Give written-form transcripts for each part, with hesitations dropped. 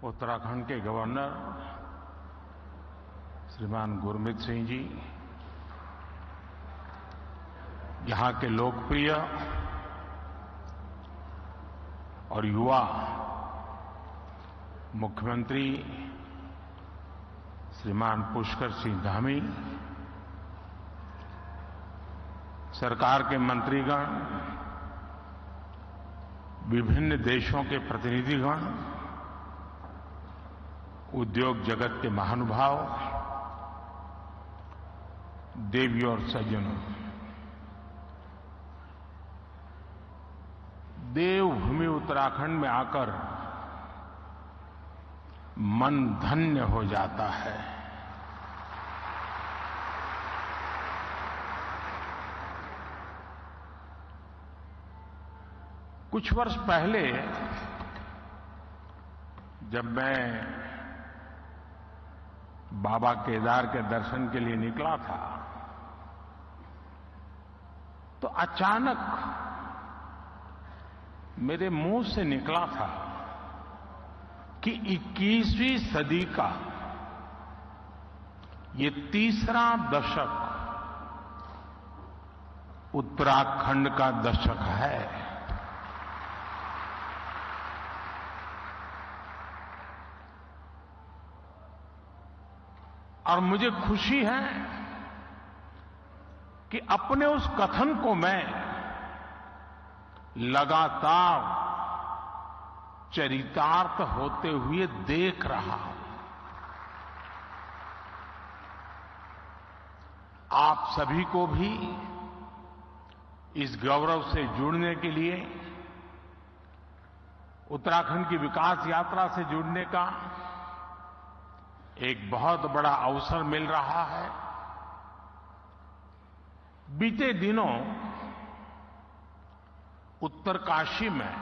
उत्तराखंड के गवर्नर श्रीमान गुरमीत सिंह जी, यहां के लोकप्रिय और युवा मुख्यमंत्री श्रीमान पुष्कर सिंह धामी, सरकार के मंत्रीगण, विभिन्न देशों के प्रतिनिधिगण, उद्योग जगत के महानुभाव, देवी और सज्जनों, देवभूमि उत्तराखंड में आकर मन धन्य हो जाता है। कुछ वर्ष पहले जब मैं बाबा केदार के दर्शन के लिए निकला था, तो अचानक मेरे मुंह से निकला था कि 21वीं सदी का ये तीसरा दशक उत्तराखंड का दशक है। और मुझे खुशी है कि अपने उस कथन को मैं लगातार चरितार्थ होते हुए देख रहा हूं। आप सभी को भी इस गौरव से जुड़ने के लिए, उत्तराखंड की विकास यात्रा से जुड़ने का एक बहुत बड़ा अवसर मिल रहा है। बीते दिनों उत्तरकाशी में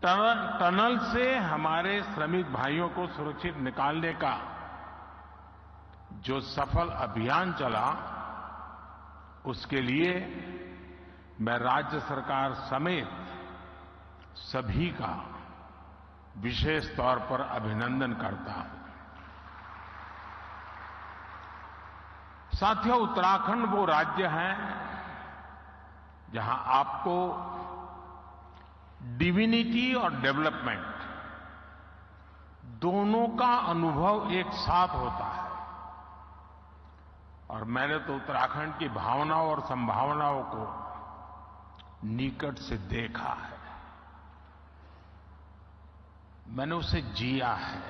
टनल से हमारे श्रमिक भाइयों को सुरक्षित निकालने का जो सफल अभियान चला, उसके लिए मैं राज्य सरकार समेत सभी का विशेष तौर पर अभिनंदन करता हूं। साथियों, उत्तराखंड वो राज्य है जहां आपको डिविनिटी और डेवलपमेंट दोनों का अनुभव एक साथ होता है। और मैंने तो उत्तराखंड की भावनाओं और संभावनाओं को निकट से देखा है, मैंने उसे जिया है,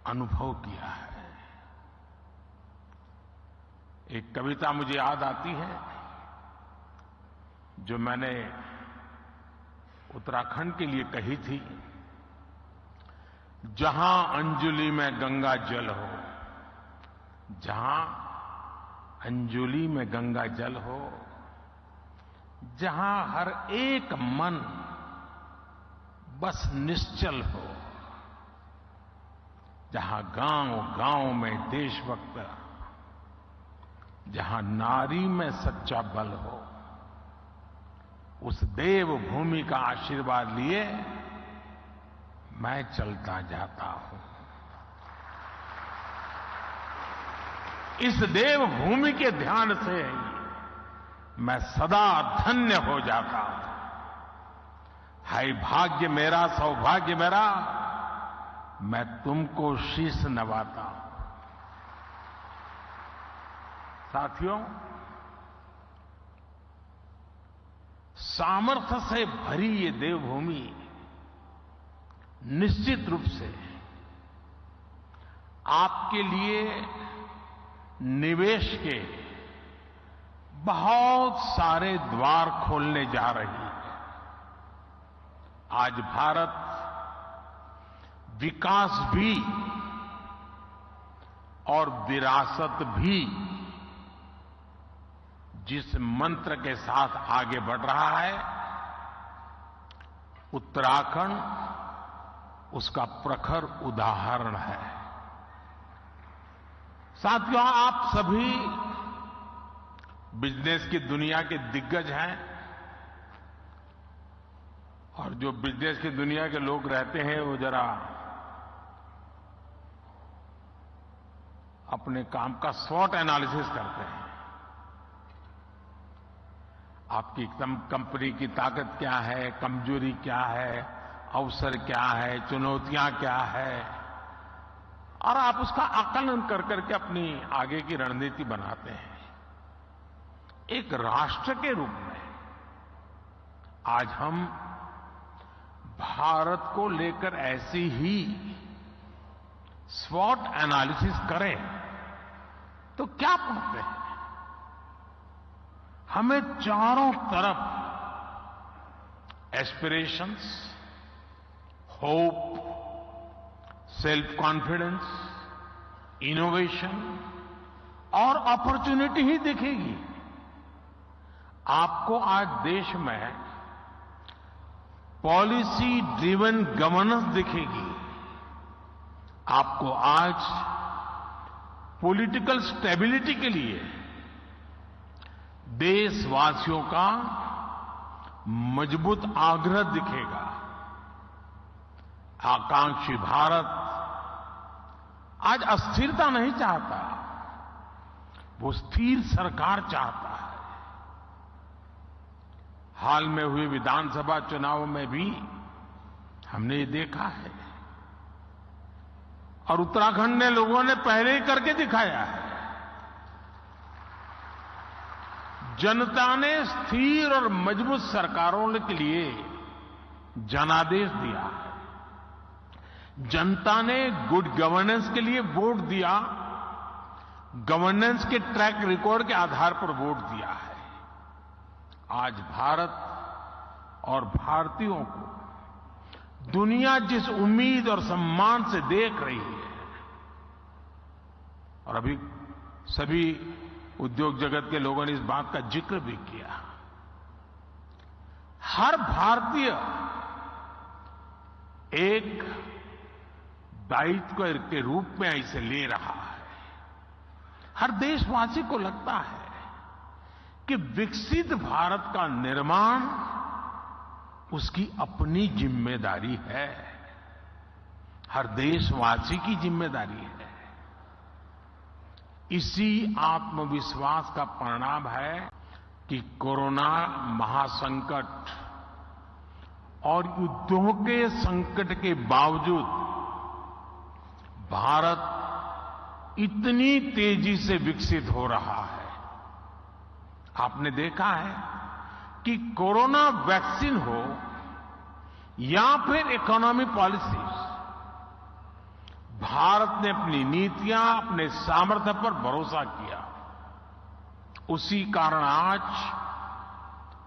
अनुभव किया है। एक कविता मुझे याद आती है जो मैंने उत्तराखंड के लिए कही थी। जहां अंजुलि में गंगा जल हो, जहां अंजुलि में गंगा जल हो, जहां हर एक मन बस निश्चल हो, जहां गांव-गांव में देशभक्त, जहां नारी में सच्चा बल हो, उस देवभूमि का आशीर्वाद लिए मैं चलता जाता हूं। इस देवभूमि के ध्यान से मैं सदा धन्य हो जाता हूं। हाय भाग्य मेरा, सौभाग्य मेरा, मैं तुमको शीश नवाता हूं। साथियों, सामर्थ्य से भरी ये देवभूमि निश्चित रूप से आपके लिए निवेश के बहुत सारे द्वार खोलने जा रही है। आज भारत विकास भी और विरासत भी जिस मंत्र के साथ आगे बढ़ रहा है, उत्तराखंड उसका प्रखर उदाहरण है। साथियों, आप सभी बिजनेस की दुनिया के दिग्गज हैं और जो बिजनेस की दुनिया के लोग रहते हैं वो जरा अपने काम का स्वॉट एनालिसिस करते हैं। आपकी कंपनी की ताकत क्या है, कमजोरी क्या है, अवसर क्या है, चुनौतियां क्या है, और आप उसका आकलन कर करके अपनी आगे की रणनीति बनाते हैं। एक राष्ट्र के रूप में आज हम भारत को लेकर ऐसी ही स्वॉट एनालिसिस करें तो क्या पाते हैं? हमें चारों तरफ aspirations, hope, self confidence, innovation और अपॉर्चुनिटी ही दिखेगी। आपको आज देश में पॉलिसी ड्रिवन गवर्नेंस दिखेगी। आपको आज पॉलिटिकल स्टेबिलिटी के लिए देशवासियों का मजबूत आग्रह दिखेगा। आकांक्षी भारत आज अस्थिरता नहीं चाहता, वो स्थिर सरकार चाहता है। हाल में हुए विधानसभा चुनाव में भी हमने ये देखा है, और उत्तराखंड ने लोगों ने पहले ही करके दिखाया है। जनता ने स्थिर और मजबूत सरकारों के लिए जनादेश दिया है। जनता ने गुड गवर्नेंस के लिए वोट दिया, गवर्नेंस के ट्रैक रिकॉर्ड के आधार पर वोट दिया है। आज भारत और भारतीयों को दुनिया जिस उम्मीद और सम्मान से देख रही है, और अभी सभी उद्योग जगत के लोगों ने इस बात का जिक्र भी किया, हर भारतीय एक दायित्व के रूप में इसे ले रहा है। हर देशवासी को लगता है कि विकसित भारत का निर्माण उसकी अपनी जिम्मेदारी है, हर देशवासी की जिम्मेदारी है। इसी आत्मविश्वास का परिणाम है कि कोरोना महासंकट और युद्धों के संकट के बावजूद भारत इतनी तेजी से विकसित हो रहा है। आपने देखा है कि कोरोना वैक्सीन हो या फिर इकोनॉमी पॉलिसीज, भारत ने अपनी नीतियां, अपने सामर्थ्य पर भरोसा किया। उसी कारण आज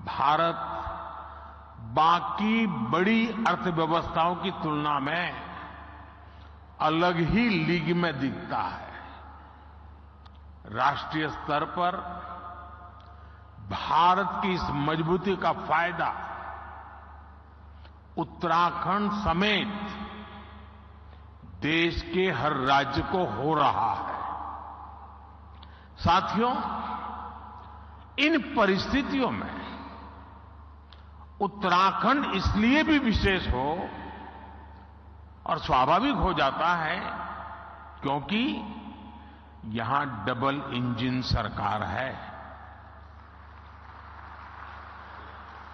भारत बाकी बड़ी अर्थव्यवस्थाओं की तुलना में अलग ही लीग में दिखता है। राष्ट्रीय स्तर पर भारत की इस मजबूती का फायदा उत्तराखंड समेत देश के हर राज्य को हो रहा है। साथियों, इन परिस्थितियों में उत्तराखंड इसलिए भी विशेष हो और स्वाभाविक हो जाता है क्योंकि यहां डबल इंजन सरकार है।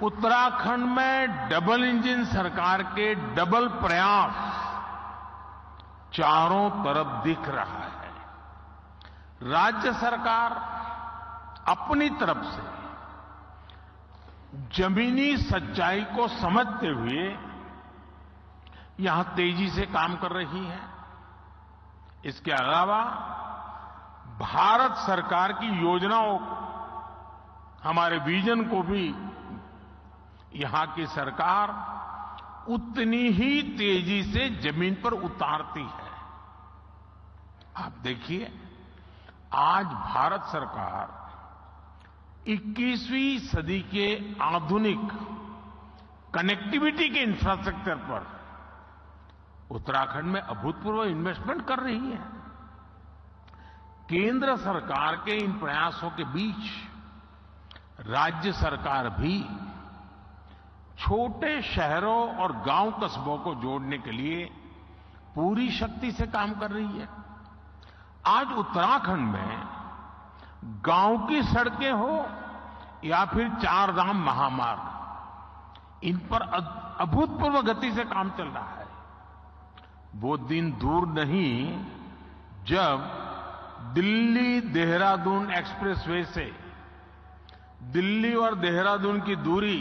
उत्तराखंड में डबल इंजन सरकार के डबल प्रयास चारों तरफ दिख रहा है। राज्य सरकार अपनी तरफ से जमीनी सच्चाई को समझते हुए यहां तेजी से काम कर रही है। इसके अलावा भारत सरकार की योजनाओं को, हमारे विजन को भी यहां की सरकार उतनी ही तेजी से जमीन पर उतारती है। आप देखिए, आज भारत सरकार 21वीं सदी के आधुनिक कनेक्टिविटी के इंफ्रास्ट्रक्चर पर उत्तराखंड में अभूतपूर्व इन्वेस्टमेंट कर रही है। केंद्र सरकार के इन प्रयासों के बीच राज्य सरकार भी छोटे शहरों और गांव कस्बों को जोड़ने के लिए पूरी शक्ति से काम कर रही है। आज उत्तराखंड में गांव की सड़कें हो या फिर चार धाम महामार्ग, इन पर अभूतपूर्व गति से काम चल रहा है। वो दिन दूर नहीं जब दिल्ली देहरादून एक्सप्रेसवे से दिल्ली और देहरादून की दूरी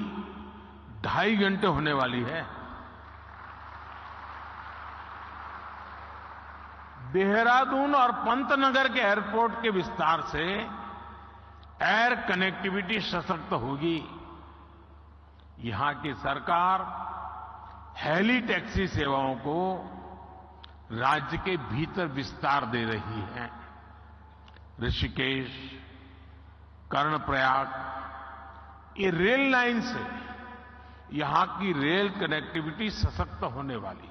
2.5 घंटे होने वाली है। देहरादून और पंतनगर के एयरपोर्ट के विस्तार से एयर कनेक्टिविटी सशक्त होगी। यहां की सरकार हेली टैक्सी सेवाओं को राज्य के भीतर विस्तार दे रही है। ऋषिकेश, कर्णप्रयाग, ये रेल लाइन से यहां की रेल कनेक्टिविटी सशक्त होने वाली।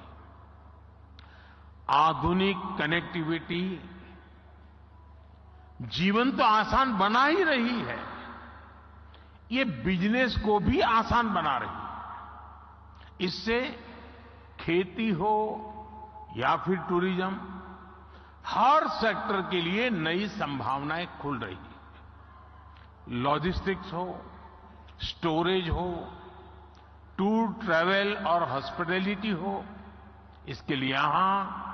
आधुनिक कनेक्टिविटी जीवन तो आसान बना ही रही है, ये बिजनेस को भी आसान बना रही है। इससे खेती हो या फिर टूरिज्म, हर सेक्टर के लिए नई संभावनाएं खुल रही है। लॉजिस्टिक्स हो, स्टोरेज हो, टूर ट्रैवल और हॉस्पिटैलिटी हो, इसके लिए यहां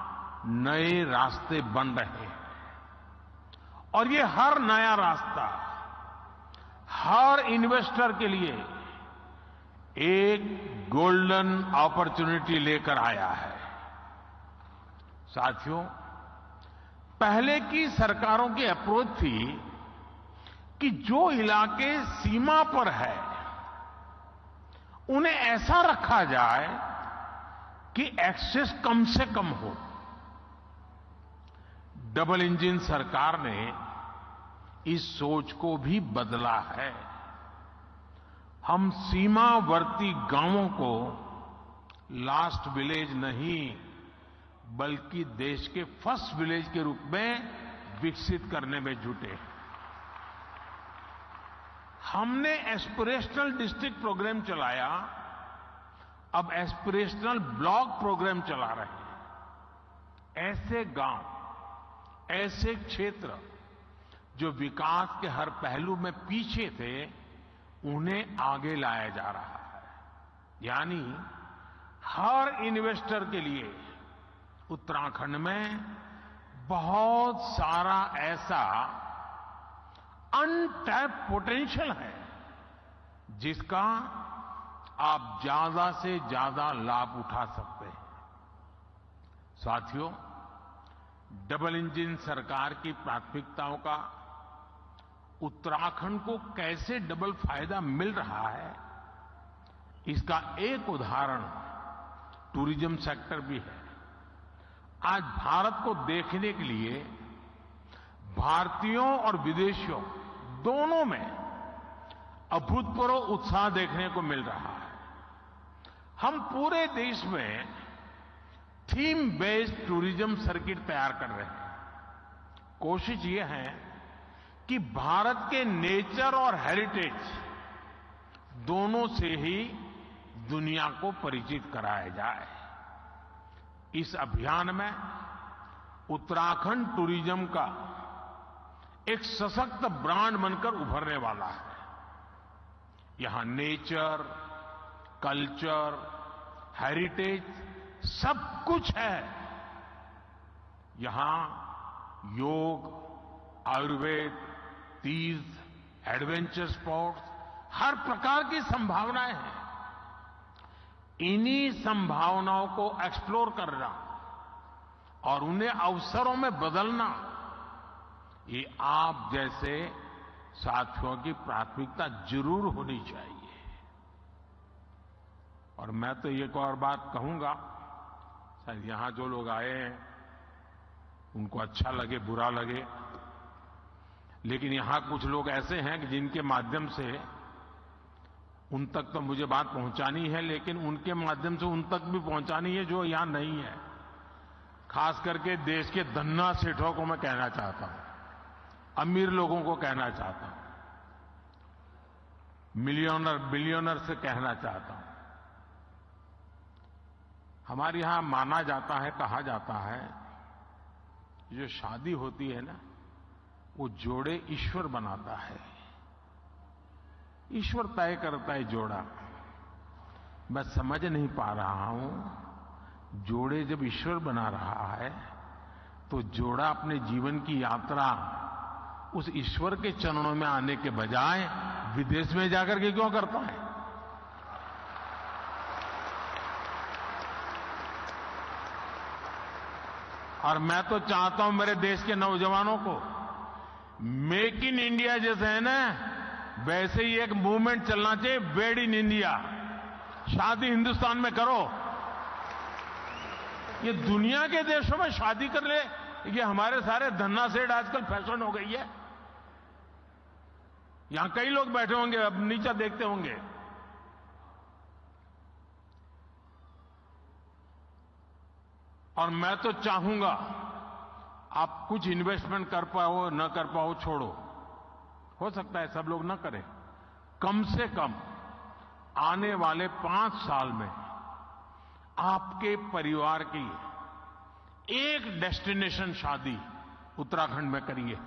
नए रास्ते बन रहे हैं। और ये हर नया रास्ता हर इन्वेस्टर के लिए एक गोल्डन अपॉर्चुनिटी लेकर आया है। साथियों, पहले की सरकारों की अप्रोच थी कि जो इलाके सीमा पर है उन्हें ऐसा रखा जाए कि एक्सेस कम से कम हो। डबल इंजन सरकार ने इस सोच को भी बदला है। हम सीमावर्ती गांवों को लास्ट विलेज नहीं बल्कि देश के फर्स्ट विलेज के रूप में विकसित करने में जुटे हैं। हमने एस्पिरेशनल डिस्ट्रिक्ट प्रोग्राम चलाया, अब एस्पिरेशनल ब्लॉक प्रोग्राम चला रहे हैं। ऐसे गांव, ऐसे क्षेत्र जो विकास के हर पहलू में पीछे थे, उन्हें आगे लाया जा रहा है। यानी हर इन्वेस्टर के लिए उत्तराखंड में बहुत सारा ऐसा अनटैप्ड पोटेंशियल है जिसका आप ज्यादा से ज्यादा लाभ उठा सकते हैं। साथियों, डबल इंजन सरकार की प्राथमिकताओं का उत्तराखंड को कैसे डबल फायदा मिल रहा है, इसका एक उदाहरण टूरिज्म सेक्टर भी है। आज भारत को देखने के लिए भारतीयों और विदेशियों दोनों में अभूतपूर्व उत्साह देखने को मिल रहा है। हम पूरे देश में थीम बेस्ड टूरिज्म सर्किट तैयार कर रहे हैं। कोशिश ये है कि भारत के नेचर और हेरिटेज दोनों से ही दुनिया को परिचित कराया जाए। इस अभियान में उत्तराखंड टूरिज्म का एक सशक्त ब्रांड बनकर उभरने वाला है। यहां नेचर, कल्चर, हेरिटेज सब कुछ है। यहां योग, आयुर्वेद, तीर्थ, एडवेंचर स्पोर्ट्स, हर प्रकार की संभावनाएं हैं। इन्हीं संभावनाओं को एक्सप्लोर करना और उन्हें अवसरों में बदलना, ये आप जैसे साथियों की प्राथमिकता जरूर होनी चाहिए। और मैं तो एक और बात कहूंगा, शायद यहां जो लोग आए हैं उनको अच्छा लगे बुरा लगे, लेकिन यहां कुछ लोग ऐसे हैं कि जिनके माध्यम से उन तक तो मुझे बात पहुंचानी है, लेकिन उनके माध्यम से उन तक भी पहुंचानी है जो यहां नहीं है। खास करके देश के धन्ना सेठों को मैं कहना चाहता हूं, अमीर लोगों को कहना चाहता हूं, मिलियनर बिलियनर से कहना चाहता हूं हमारे यहां माना जाता है, कहा जाता है, जो शादी होती है ना, वो जोड़े ईश्वर बनाता है, ईश्वर तय करता है जोड़ा। मैं समझ नहीं पा रहा हूं, जोड़े जब ईश्वर बना रहा है तो जोड़ा अपने जीवन की यात्रा उस ईश्वर के चरणों में आने के बजाय विदेश में जाकर के क्यों करता है? और मैं तो चाहता हूं मेरे देश के नौजवानों को, मेक इन इंडिया जैसे है ना, वैसे ही एक मूवमेंट चलना चाहिए, मेड इन इंडिया। शादी हिंदुस्तान में करो। ये दुनिया के देशों में शादी कर ले, ये हमारे सारे धन्ना सेठ आजकल फैशन हो गई है। यहां कई लोग बैठे होंगे, अब नीचे देखते होंगे। और मैं तो चाहूंगा आप कुछ इन्वेस्टमेंट कर पाओ न कर पाओ छोड़ो, हो सकता है सब लोग न करें, कम से कम आने वाले 5 साल में आपके परिवार की एक डेस्टिनेशन शादी उत्तराखंड में करिए।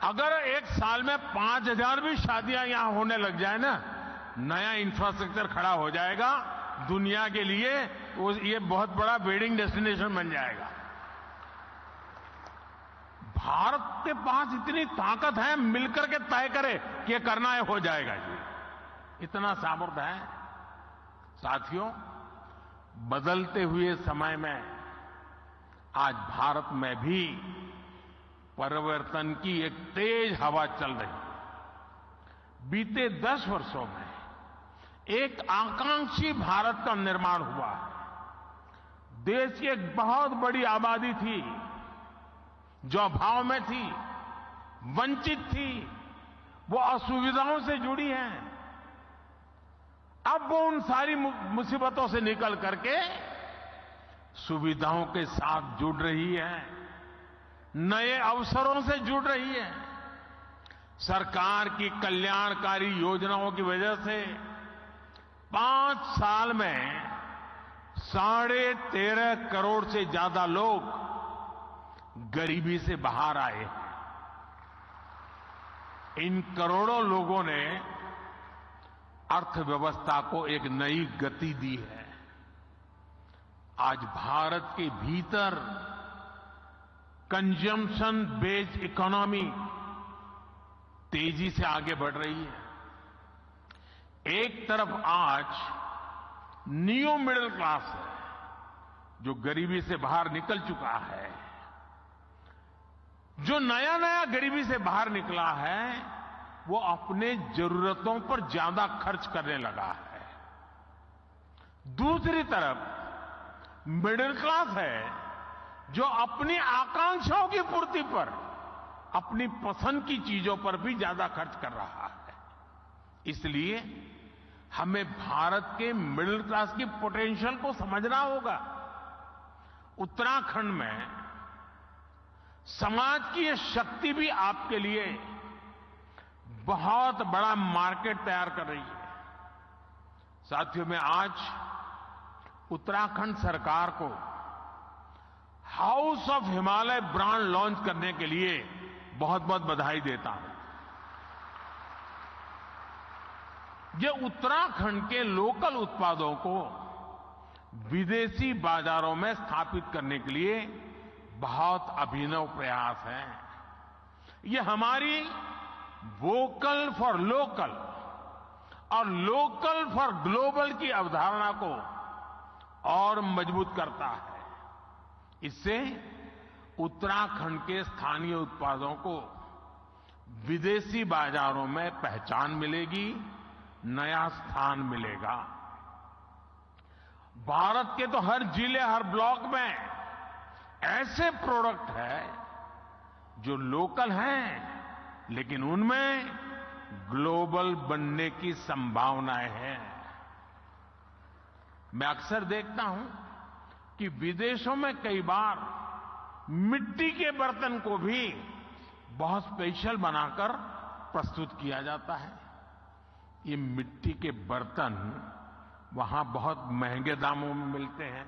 अगर एक साल में 5000 भी शादियां यहां होने लग जाए ना, नया इंफ्रास्ट्रक्चर खड़ा हो जाएगा दुनिया के लिए, ये बहुत बड़ा वेडिंग डेस्टिनेशन बन जाएगा। भारत के पास इतनी ताकत है, मिलकर के तय करे कि ये करना है, हो जाएगा जी, इतना सामर्थ्य है। साथियों, बदलते हुए समय में आज भारत में भी परिवर्तन की एक तेज हवा चल रही है। बीते 10 वर्षों में एक आकांक्षी भारत का निर्माण हुआ है। देश की एक बहुत बड़ी आबादी थी जो अभाव में थी, वंचित थी, वो असुविधाओं से जुड़ी है। अब वो उन सारी मुसीबतों से निकल करके सुविधाओं के साथ जुड़ रही है, नए अवसरों से जुड़ रही है। सरकार की कल्याणकारी योजनाओं की वजह से 5 साल में 13.5 करोड़ से ज्यादा लोग गरीबी से बाहर आए हैं। इन करोड़ों लोगों ने अर्थव्यवस्था को एक नई गति दी है। आज भारत के भीतर कंजम्पशन बेस्ड इकोनॉमी तेजी से आगे बढ़ रही है। एक तरफ आज न्यू मिडिल क्लास है, जो गरीबी से बाहर निकल चुका है, जो नया नया गरीबी से बाहर निकला है, वो अपने जरूरतों पर ज्यादा खर्च करने लगा है। दूसरी तरफ मिडिल क्लास है, जो अपनी आकांक्षाओं की पूर्ति पर, अपनी पसंद की चीजों पर भी ज्यादा खर्च कर रहा है। इसलिए हमें भारत के मिडिल क्लास की पोटेंशियल को समझना होगा। उत्तराखंड में समाज की ये शक्ति भी आपके लिए बहुत बड़ा मार्केट तैयार कर रही है। साथियों, मैं आज उत्तराखंड सरकार को house of Himalaya brand launch करने के लिए बहुत बहुत बधाई देता हूं। ये उत्तराखंड के लोकल उत्पादों को विदेशी बाजारों में स्थापित करने के लिए बहुत अभिनव प्रयास है। ये हमारी वोकल फॉर लोकल और लोकल फॉर ग्लोबल की अवधारणा को और मजबूत करता है। इससे उत्तराखंड के स्थानीय उत्पादों को विदेशी बाजारों में पहचान मिलेगी, नया स्थान मिलेगा। भारत के तो हर जिले, हर ब्लॉक में ऐसे प्रोडक्ट हैं जो लोकल हैं, लेकिन उनमें ग्लोबल बनने की संभावनाएं हैं। मैं अक्सर देखता हूं कि विदेशों में कई बार मिट्टी के बर्तन को भी बहुत स्पेशल बनाकर प्रस्तुत किया जाता है। ये मिट्टी के बर्तन वहां बहुत महंगे दामों में मिलते हैं।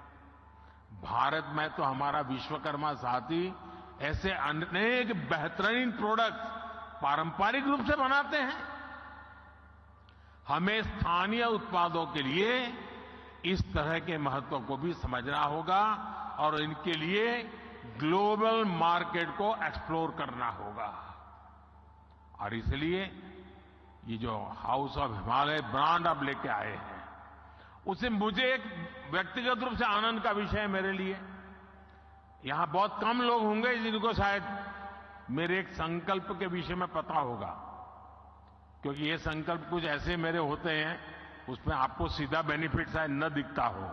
भारत में तो हमारा विश्वकर्मा साथी ऐसे अनेक बेहतरीन प्रोडक्ट पारंपरिक रूप से बनाते हैं। हमें स्थानीय उत्पादों के लिए इस तरह के महत्व को भी समझना होगा और इनके लिए ग्लोबल मार्केट को एक्सप्लोर करना होगा। और इसलिए ये जो हाउस ऑफ हिमालय ब्रांड अब लेके आए हैं, उसे मुझे एक व्यक्तिगत रूप से आनंद का विषय है मेरे लिए। यहां बहुत कम लोग होंगे जिनको शायद मेरे एक संकल्प के विषय में पता होगा, क्योंकि ये संकल्प कुछ ऐसे मेरे होते हैं उसमें आपको सीधा बेनिफिट शायद न दिखता हो,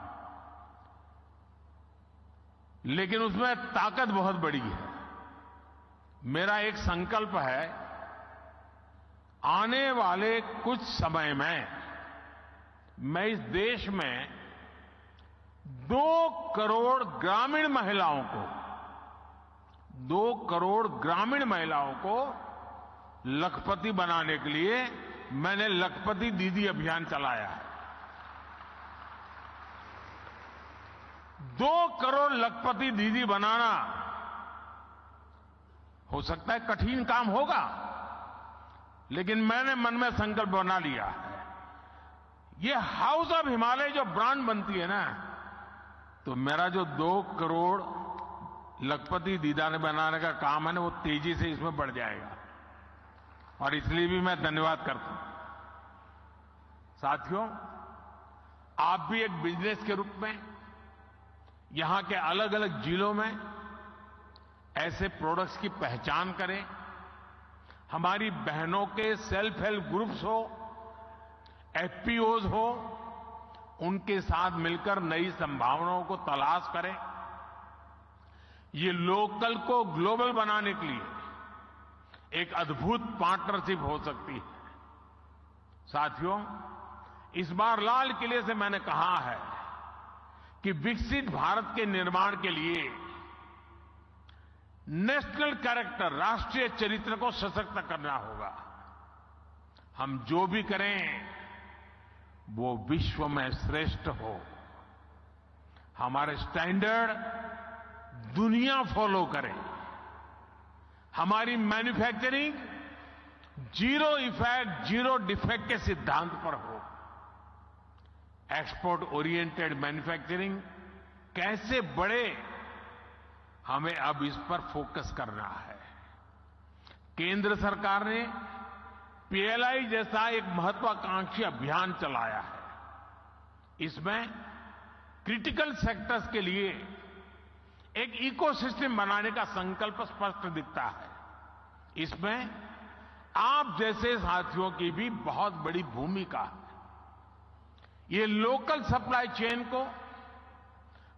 लेकिन उसमें ताकत बहुत बड़ी है। मेरा एक संकल्प है, आने वाले कुछ समय में मैं इस देश में 2 करोड़ ग्रामीण महिलाओं को 2 करोड़ ग्रामीण महिलाओं को लखपति बनाने के लिए मैंने लखपति दीदी अभियान चलाया है। 2 करोड़ लखपति दीदी बनाना हो सकता है कठिन काम होगा, लेकिन मैंने मन में संकल्प बना लिया है। ये हाउस ऑफ हिमालय जो ब्रांड बनती है ना, तो मेरा जो 2 करोड़ लखपति दीदा ने बनाने का काम है ना, वो तेजी से इसमें बढ़ जाएगा। और इसलिए भी मैं धन्यवाद करता हूं। साथियों, आप भी एक बिजनेस के रूप में यहां के अलग अलग जिलों में ऐसे प्रोडक्ट्स की पहचान करें। हमारी बहनों के सेल्फ हेल्प ग्रुप्स हो, एफपीओज हो, उनके साथ मिलकर नई संभावनाओं को तलाश करें। ये लोकल को ग्लोबल बनाने के लिए एक अद्भुत पार्टनरशिप हो सकती है। साथियों, इस बार लाल किले से मैंने कहा है कि विकसित भारत के निर्माण के लिए नेशनल कैरेक्टर, राष्ट्रीय चरित्र को सशक्त करना होगा। हम जो भी करें वो विश्व में श्रेष्ठ हो। हमारे स्टैंडर्ड दुनिया फॉलो करे। हमारी manufacturing zero effect, zero defect के सिद्धांत पर हो। एक्सपोर्ट ओरिएंटेड मैन्युफैक्चरिंग कैसे बढ़े, हमें अब इस पर फोकस करना है। केंद्र सरकार ने पीएलआई जैसा एक महत्वाकांक्षी अभियान चलाया है। इसमें क्रिटिकल सेक्टर्स के लिए एक इकोसिस्टम बनाने का संकल्प स्पष्ट दिखता है। इसमें आप जैसे साथियों की भी बहुत बड़ी भूमिका है। ये लोकल सप्लाई चेन को,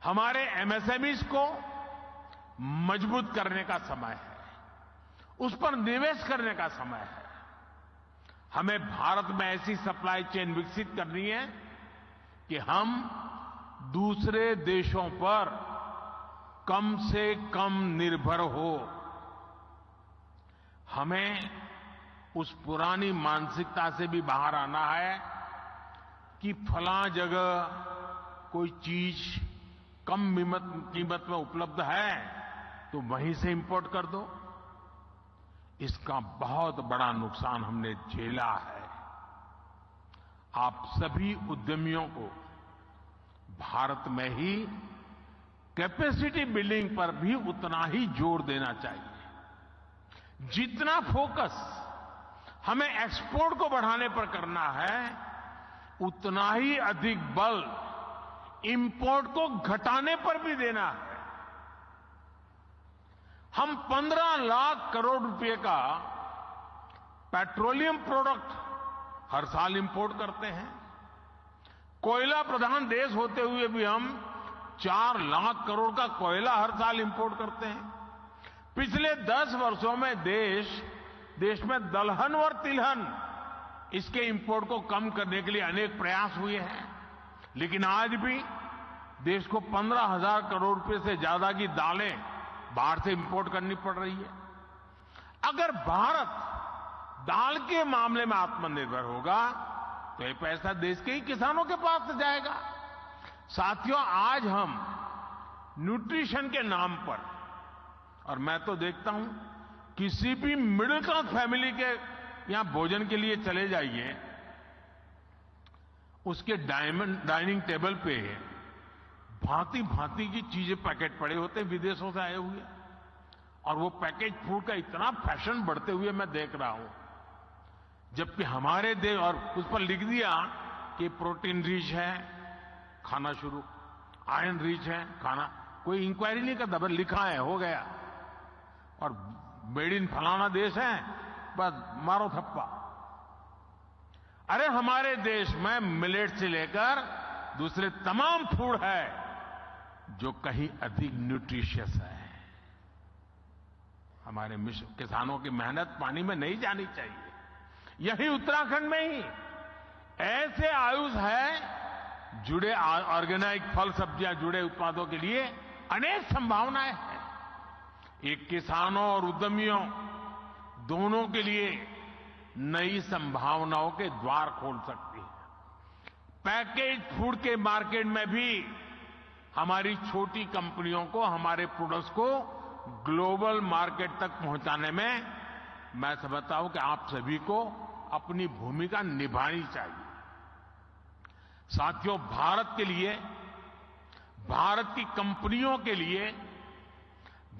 हमारे एमएसएमईज को मजबूत करने का समय है। उस पर निवेश करने का समय है। हमें भारत में ऐसी सप्लाई चेन विकसित करनी है कि हम दूसरे देशों पर कम से कम निर्भर हो। हमें उस पुरानी मानसिकता से भी बाहर आना है कि फलां जगह कोई चीज कम कीमत में उपलब्ध है तो वहीं से इंपोर्ट कर दो। इसका बहुत बड़ा नुकसान हमने झेला है। आप सभी उद्यमियों को भारत में ही कैपेसिटी बिल्डिंग पर भी उतना ही जोर देना चाहिए। जितना फोकस हमें एक्सपोर्ट को बढ़ाने पर करना है, उतना ही अधिक बल इंपोर्ट को घटाने पर भी देना है। हम 15 लाख करोड़ रुपए का पेट्रोलियम प्रोडक्ट हर साल इंपोर्ट करते हैं। कोयला प्रधान देश होते हुए भी हम 4 लाख करोड़ का कोयला हर साल इंपोर्ट करते हैं। पिछले 10 वर्षों में देश में दलहन और तिलहन इसके इंपोर्ट को कम करने के लिए अनेक प्रयास हुए हैं, लेकिन आज भी देश को 15,000 करोड़ रुपए से ज्यादा की दालें बाहर से इंपोर्ट करनी पड़ रही है। अगर भारत दाल के मामले में आत्मनिर्भर होगा तो ये पैसा देश के ही किसानों के पास जाएगा। साथियों, आज हम न्यूट्रिशन के नाम पर, और मैं तो देखता हूं किसी भी मिडिल क्लास फैमिली के यहां भोजन के लिए चले जाइए, उसके डाइनिंग टेबल पे भांति भांति की चीजें पैकेट पड़े होते हैं विदेशों से आए हुए, और वो पैकेज फूड का इतना फैशन बढ़ते हुए मैं देख रहा हूं, जबकि हमारे देश, और उस पर लिख दिया कि प्रोटीन रिच है, खाना शुरू, आयरन रिच है, खाना, कोई इंक्वायरी नहीं करता, बस लिखा है, हो गया, और मेड इन फलाना देश है, बस मारो थप्पा। अरे हमारे देश में मिलेट से लेकर दूसरे तमाम फूड है जो कहीं अधिक न्यूट्रिशियस है। हमारे किसानों की मेहनत पानी में नहीं जानी चाहिए। यही उत्तराखंड में ही ऐसे आयुष है जुड़े ऑर्गेनिक फल सब्जियां जुड़े उत्पादों के लिए अनेक संभावनाएं हैं। एक किसानों और उद्यमियों दोनों के लिए नई संभावनाओं के द्वार खोल सकती है। पैकेज फूड के मार्केट में भी हमारी छोटी कंपनियों को हमारे प्रोडक्ट्स को ग्लोबल मार्केट तक पहुंचाने में मैं समझता हूं कि आप सभी को अपनी भूमिका निभानी चाहिए। साथियों, भारत के लिए, भारत की कंपनियों के लिए,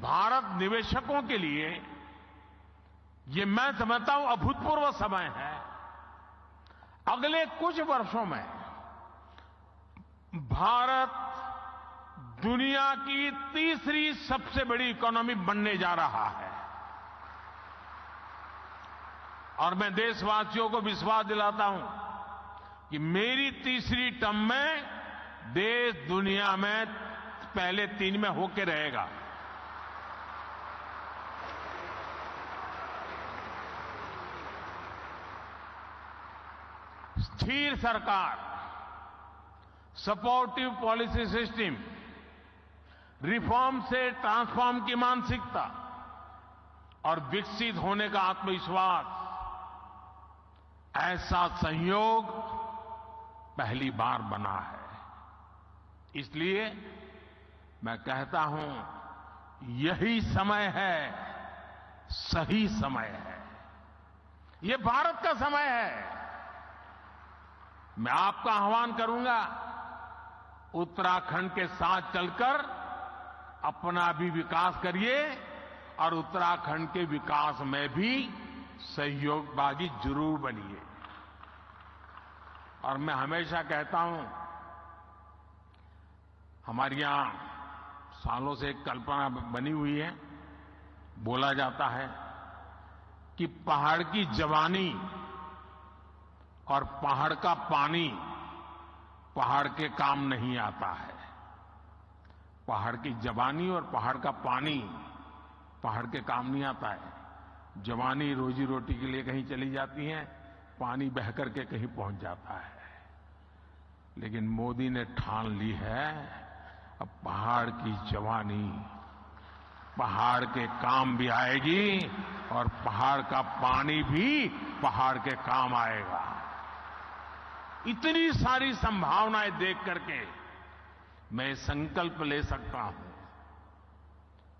भारत निवेशकों के लिए ये मैं समझता हूं अभूतपूर्व समय है। अगले कुछ वर्षों में भारत दुनिया की तीसरी सबसे बड़ी इकोनॉमी बनने जा रहा है, और मैं देशवासियों को विश्वास दिलाता हूं कि मेरी तीसरी टर्म में देश दुनिया में पहले 3 में होके रहेगा। स्थिर सरकार, सपोर्टिव पॉलिसी सिस्टम, रिफॉर्म से ट्रांसफॉर्म की मानसिकता और विकसित होने का आत्मविश्वास, ऐसा संयोग पहली बार बना है। इसलिए मैं कहता हूं, यही समय है, सही समय है, ये भारत का समय है। मैं आपका आह्वान करूंगा, उत्तराखंड के साथ चलकर अपना भी विकास करिए और उत्तराखंड के विकास में भी सहयोगभागी जरूर बनिए। और मैं हमेशा कहता हूं, हमारे यहां सालों से एक कल्पना बनी हुई है, बोला जाता है कि पहाड़ की जवानी और पहाड़ का पानी पहाड़ के काम नहीं आता है। पहाड़ की जवानी और पहाड़ का पानी पहाड़ के काम नहीं आता है। जवानी रोजी रोटी के लिए कहीं चली जाती है, पानी बह करके कहीं पहुंच जाता है। लेकिन मोदी ने ठान ली है, अब पहाड़ की जवानी पहाड़ के काम भी आएगी और पहाड़ का पानी भी पहाड़ के काम आएगा। इतनी सारी संभावनाएं देख करके मैं संकल्प ले सकता हूं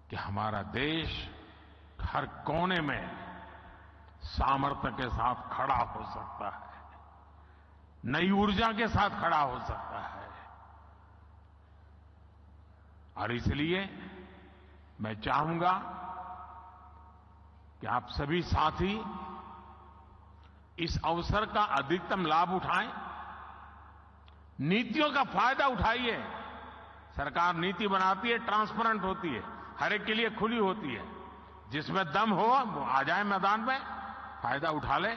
कि हमारा देश हर कोने में सामर्थ्य के साथ खड़ा हो सकता है, नई ऊर्जा के साथ खड़ा हो सकता है। और इसलिए मैं चाहूंगा कि आप सभी साथी इस अवसर का अधिकतम लाभ उठाएं, नीतियों का फायदा उठाइए। सरकार नीति बनाती है, ट्रांसपेरेंट होती है, हर एक के लिए खुली होती है। जिसमें दम हो वो आ जाए मैदान में, फायदा उठा ले।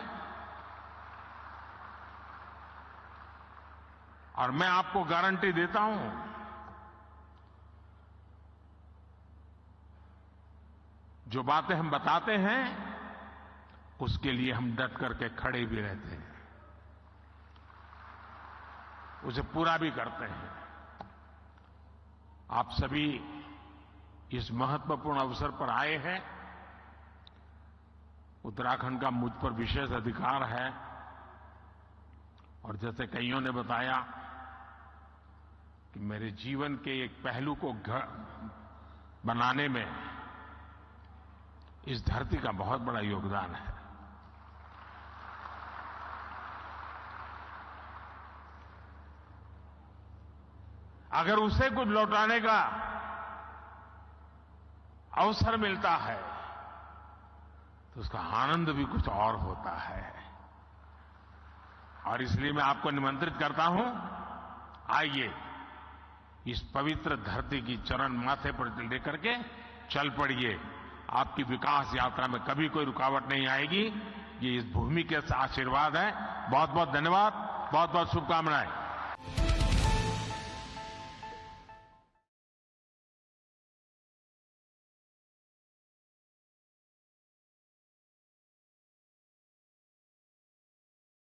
और मैं आपको गारंटी देता हूं, जो बातें हम बताते हैं उसके लिए हम डट करके खड़े भी रहते हैं, उसे पूरा भी करते हैं। आप सभी इस महत्वपूर्ण अवसर पर आए हैं। उत्तराखंड का मुझ पर विशेष अधिकार है और जैसे कईयों ने बताया कि मेरे जीवन के एक पहलू को घर बनाने में इस धरती का बहुत बड़ा योगदान है। अगर उसे कुछ लौटाने का अवसर मिलता है तो उसका आनंद भी कुछ और होता है। और इसलिए मैं आपको निमंत्रित करता हूं, आइए इस पवित्र धरती की चरण माथे पर लेकर के चल पड़िए। आपकी विकास यात्रा में कभी कोई रुकावट नहीं आएगी। ये इस भूमि के आशीर्वाद है। बहुत बहुत धन्यवाद, बहुत बहुत शुभकामनाएं।